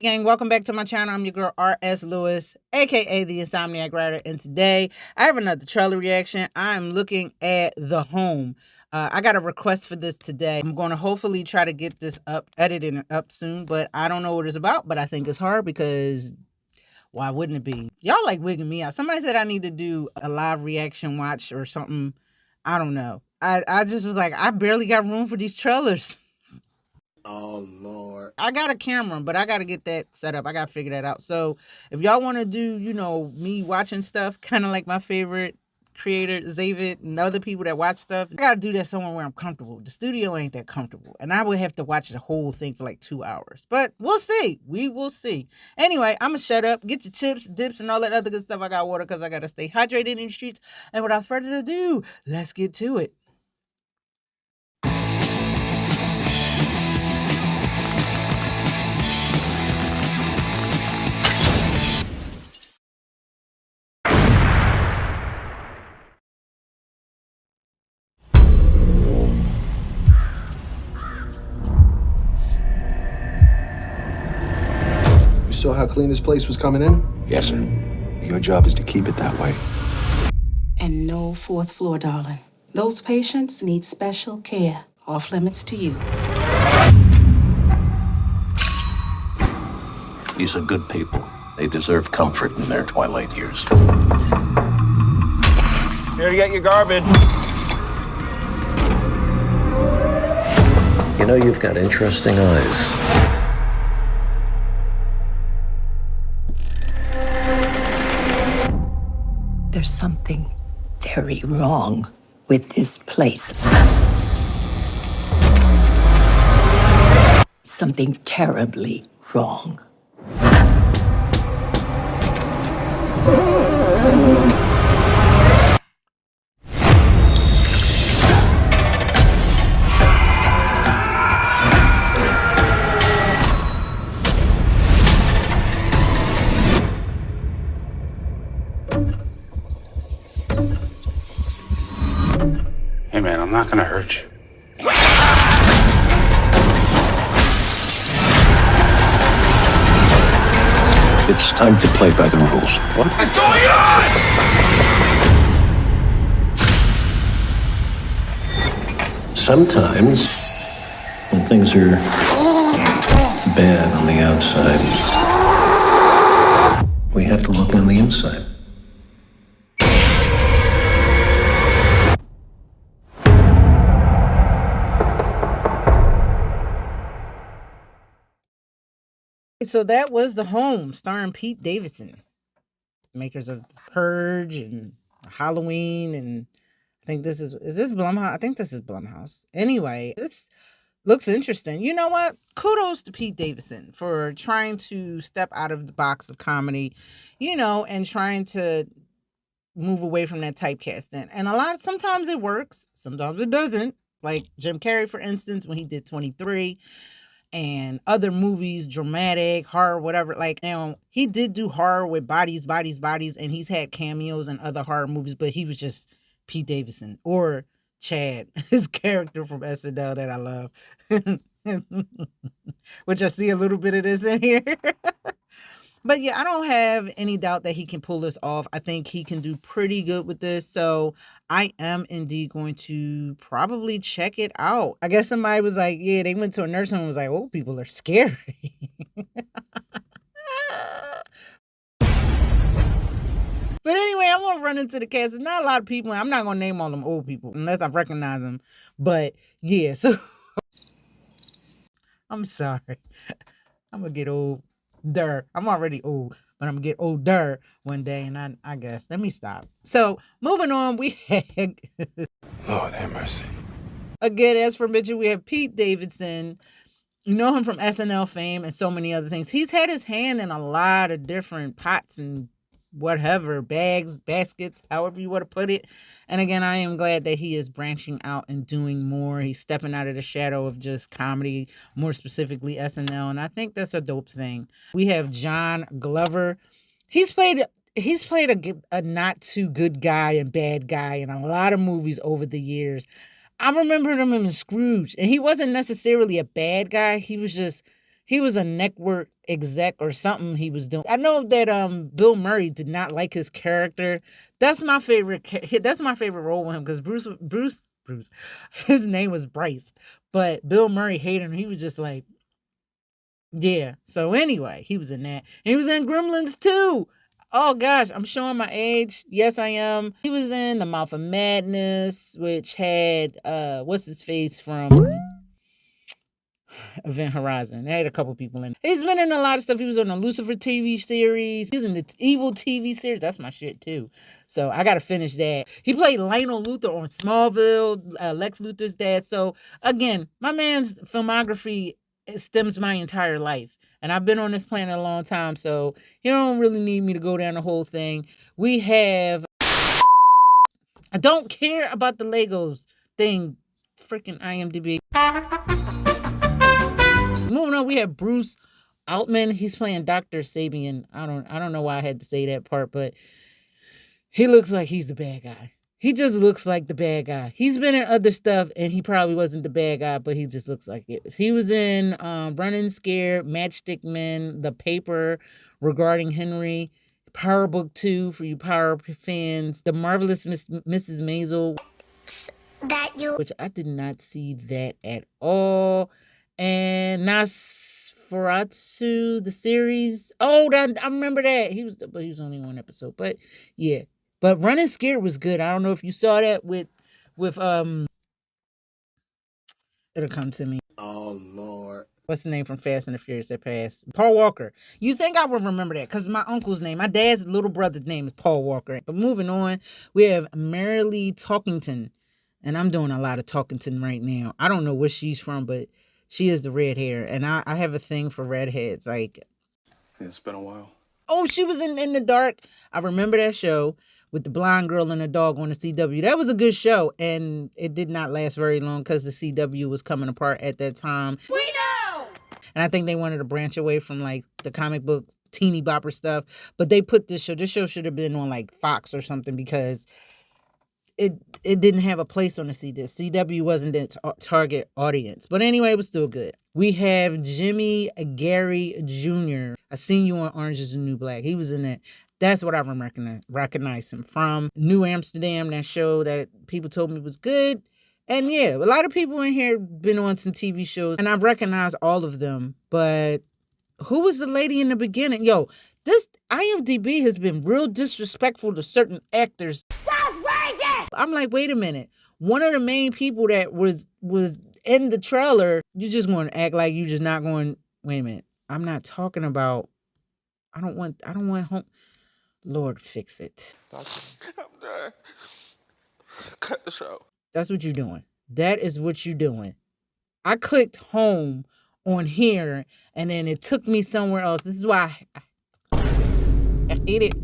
Gang, welcome back to my channel. I'm your girl R.S. Lewis, aka the Insomniac Writer, and today I have another trailer reaction. I'm looking at The Home. I got a request for this today. I'm going to hopefully try to get this edited and up soon, but I don't know what it's about, but I think it's hard because why wouldn't it be? Y'all like wigging me out. Somebody said I need to do a live reaction watch or something. I don't know. I just was like, I barely got room for these trailers. Oh, Lord. I got a camera, but I got to get that set up. I got to figure that out. So if y'all want to do, me watching stuff, kind of like my favorite creator, Zavid, and other people that watch stuff, I got to do that somewhere where I'm comfortable. The studio ain't that comfortable. And I would have to watch the whole thing for like 2 hours. But we'll see. We will see. Anyway, I'm going to shut up, get your chips, dips, and all that other good stuff. I got water because I got to stay hydrated in the streets. And without further ado, let's get to it. You saw how clean this place was coming in? Yes, sir. Your job is to keep it that way. And no fourth floor, darling. Those patients need special care. Off limits to you. These are good people. They deserve comfort in their twilight years. Here to get your garbage. You know, you've got interesting eyes. There's something very wrong with this place. Something terribly wrong. Hey, man, I'm not gonna hurt you. It's time to play by the rules. What is going on? Sometimes, when things are bad on the outside, we have to look on the inside. So that was The Home, starring Pete Davidson, makers of Purge and Halloween, and I think this is this Blumhouse? I think this is Blumhouse. Anyway, this looks interesting. You know what? Kudos to Pete Davidson for trying to step out of the box of comedy, and trying to move away from that typecasting. And sometimes it works, sometimes it doesn't. Like Jim Carrey, for instance, when he did 23. And other movies, dramatic, horror, whatever. Like, now, he did do horror with Bodies, and he's had cameos in other horror movies, but he was just Pete Davidson or Chad, his character from SNL that I love. Which I see a little bit of this in here. But yeah, I don't have any doubt that he can pull this off. I think he can do pretty good with this. So I am indeed going to probably check it out. I guess somebody was like, yeah, they went to a nursing home and was like, oh, people are scary. But anyway, I'm going to run into the cast. There's not a lot of people. I'm not going to name all them old people unless I recognize them. But yeah, so I'm sorry. I'm going to get old. I'm already old, but I'm gonna get older one day, and I guess let me stop. So moving on, we had Lord have mercy. again, as for Mitchell, we have Pete Davidson. You know him from SNL fame and so many other things. He's had his hand in a lot of different pots and whatever, bags, baskets, however you want to put it. And again, I am glad that he is branching out and doing more. He's stepping out of the shadow of just comedy, more specifically SNL. And I think that's a dope thing. We have John Glover. He's played a not too good guy and bad guy in a lot of movies over the years. I remember him in Scrooge, and he wasn't necessarily a bad guy. He was just, He was a network exec or something he was doing. I know that Bill Murray did not like his character. That's my favorite. That's my favorite role with him because Bruce, his name was Bryce, but Bill Murray hated him. He was just like, yeah. So anyway, he was in that. And he was in Gremlins too. Oh gosh, I'm showing my age. Yes, I am. He was in The Mouth of Madness, which had what's his face from Event Horizon. They had a couple people in it. He's been in a lot of stuff. He was on the Lucifer TV series. He's in the Evil TV series. That's my shit too. So I gotta finish that. He played Lionel Luthor on Smallville, Lex Luthor's dad. So again, my man's filmography stems my entire life. And I've been on this planet a long time, so you don't really need me to go down the whole thing. We have I don't care about the Legos thing. Freaking IMDb. Moving on, we have Bruce Altman. He's playing Dr. Sabian. I don't know why I had to say that part, but he looks like he's the bad guy. He just looks like the bad guy. He's been in other stuff, and he probably wasn't the bad guy, but he just looks like it. He was in Running Scared, Matchstick Men, The Paper, Regarding Henry, Power Book 2 for you Power fans, The Marvelous Mrs. Maisel, which I did not see that at all, and Nosferatu, the series. Oh, I remember that. He was only one episode, but yeah. But Running Scared was good. I don't know if you saw that with it'll come to me. Oh, Lord. What's the name from Fast and the Furious that passed? Paul Walker. You think I would remember that because my uncle's name, my dad's little brother's name is Paul Walker. But moving on, we have Marilee Talkington. And I'm doing a lot of Talkington right now. I don't know where she's from, but she is the red hair. And I have a thing for redheads. Like, Yeah, it's been a while. oh, she was in the Dark. I remember that show with the blind girl and the dog on the CW. That was a good show, and it did not last very long because the CW was coming apart at that time. We know! And I think they wanted to branch away from, like, the comic book teeny bopper stuff, but they put this show should have been on, like, Fox or something because it didn't have a place on the CW. CW wasn't the target audience. But anyway, it was still good. We have Jimmy Gary Jr. I seen you on Orange is the New Black. He was in that. That's what I recognize him from. New Amsterdam, that show that people told me was good. And yeah, a lot of people in here been on some TV shows, and I recognize all of them. But who was the lady in the beginning? Yo, this IMDb has been real disrespectful to certain actors. I'm like, wait a minute. One of the main people that was in the trailer, you just going to act like you just not going, wait a minute. I'm not talking about, I don't want home. Lord, fix it. I'm done. Cut the show. That's what you're doing. That is what you're doing. I clicked home on here and then it took me somewhere else. This is why I hate it.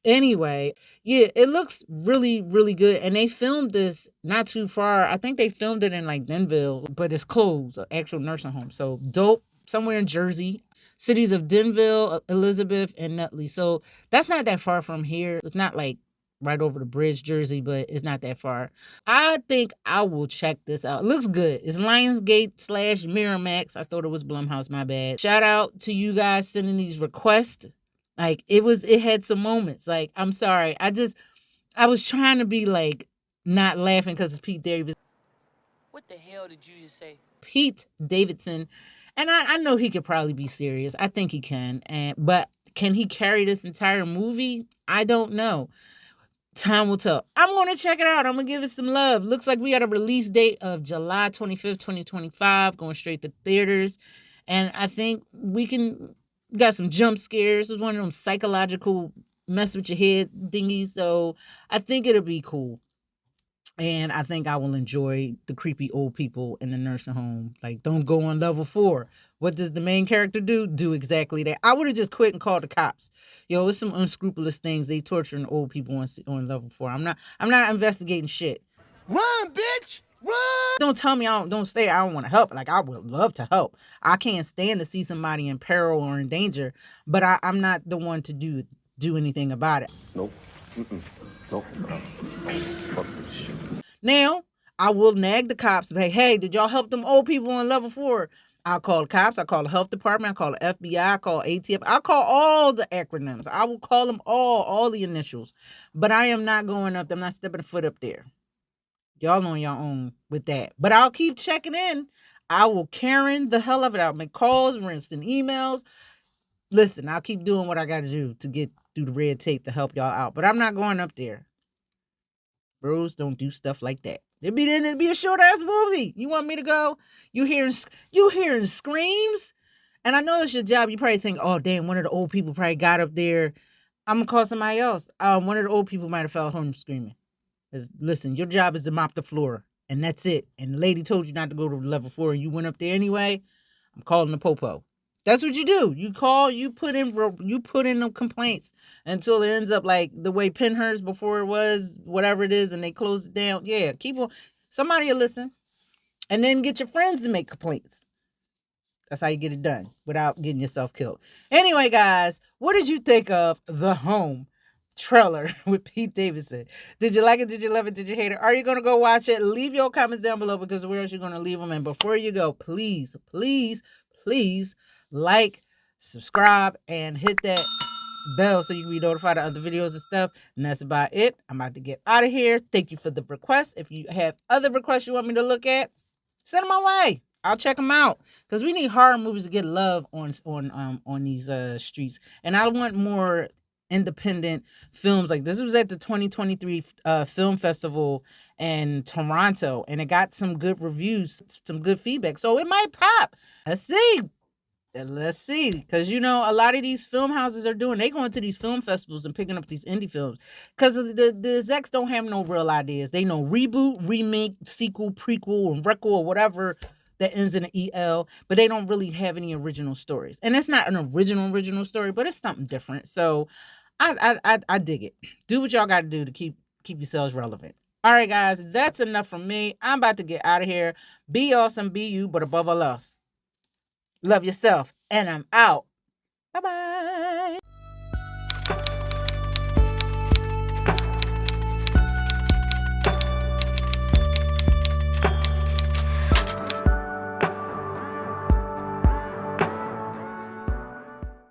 Anyway, yeah, it looks really, really good. And they filmed this not too far. I think they filmed it in like Denville, but it's closed, an actual nursing home. So dope, somewhere in Jersey. Cities of Denville, Elizabeth, and Nutley. So that's not that far from here. It's not like right over the bridge, Jersey, but it's not that far. I think I will check this out. It looks good. It's Lionsgate / Miramax. I thought it was Blumhouse, my bad. Shout out to you guys sending these requests. Like it had some moments. Like, I'm sorry. I was trying to be like not laughing because it's Pete Davidson. What the hell did you just say? Pete Davidson. And I know he could probably be serious. I think he can. But can he carry this entire movie? I don't know. Time will tell. I'm going to check it out. I'm going to give it some love. Looks like we got a release date of July 25th, 2025, going straight to theaters. And I think we got some jump scares. It's one of them psychological mess with your head thingies. So I think it'll be cool. And I think I will enjoy the creepy old people in the nursing home. Like, don't go on level 4. What does the main character do? Do exactly that. I would have just quit and called the cops. Yo, it's some unscrupulous things. They torturing old people on level 4. I'm not investigating shit. Run, bitch! Run! Don't tell me don't say I don't want to help. Like, I would love to help. I can't stand to see somebody in peril or in danger, but I'm not the one to do anything about it. Nope. Nope. Fuck this shit. Now, I will nag the cops and say, hey, did y'all help them old people on level 4? I'll call the cops. I call the health department. I call the FBI. I call ATF. I call all the acronyms. I will call them all the initials. But I am not going up. I'm not stepping a foot up there. Y'all on your own with that. But I'll keep checking in. I will Karen the hell of it out. Make calls, send emails. Listen, I'll keep doing what I got to do to get through the red tape to help y'all out. But I'm not going up there. Bros don't do stuff like that. It'd be a short ass movie. You want me to go? You hearing screams? And I know it's your job. You probably think, oh damn, one of the old people probably got up there. I'm gonna call somebody else. One of the old people might have fell home screaming. Listen, your job is to mop the floor, and that's it. And the lady told you not to go to level 4, and you went up there anyway. I'm calling the popo. That's what you do. You call, you put in the complaints until it ends up like the way Penhurst before it was, whatever it is, and they close it down. Yeah, keep on. Somebody will listen. And then get your friends to make complaints. That's how you get it done without getting yourself killed. Anyway, guys, what did you think of The Home trailer with Pete Davidson? Did you like it? Did you love it? Did you hate it? Are you going to go watch it? Leave your comments down below, because where else you're going to leave them. And before you go, please, please, please like, subscribe, and hit that bell so you can be notified of other videos and stuff. And that's about it. I'm about to get out of here. Thank you for the requests. If you have other requests you want me to look at, send them my way. I'll check them out, because we need horror movies to get love on these streets. And I want more independent films like this. This was at the 2023 film festival in Toronto, and it got some good reviews, some good feedback. So it might pop. Let's see, because a lot of these film houses are they going to these film festivals and picking up these indie films, because the execs don't have no real ideas. They know reboot, remake, sequel, prequel, and requel, or whatever that ends in an EL, but they don't really have any original stories. And it's not an original story, but it's something different. So I dig it. Do what y'all got to do to keep yourselves relevant. All right, guys, that's enough from me. I'm about to get out of here. Be awesome, be you, but above all else, love yourself. And I'm out. Bye-bye.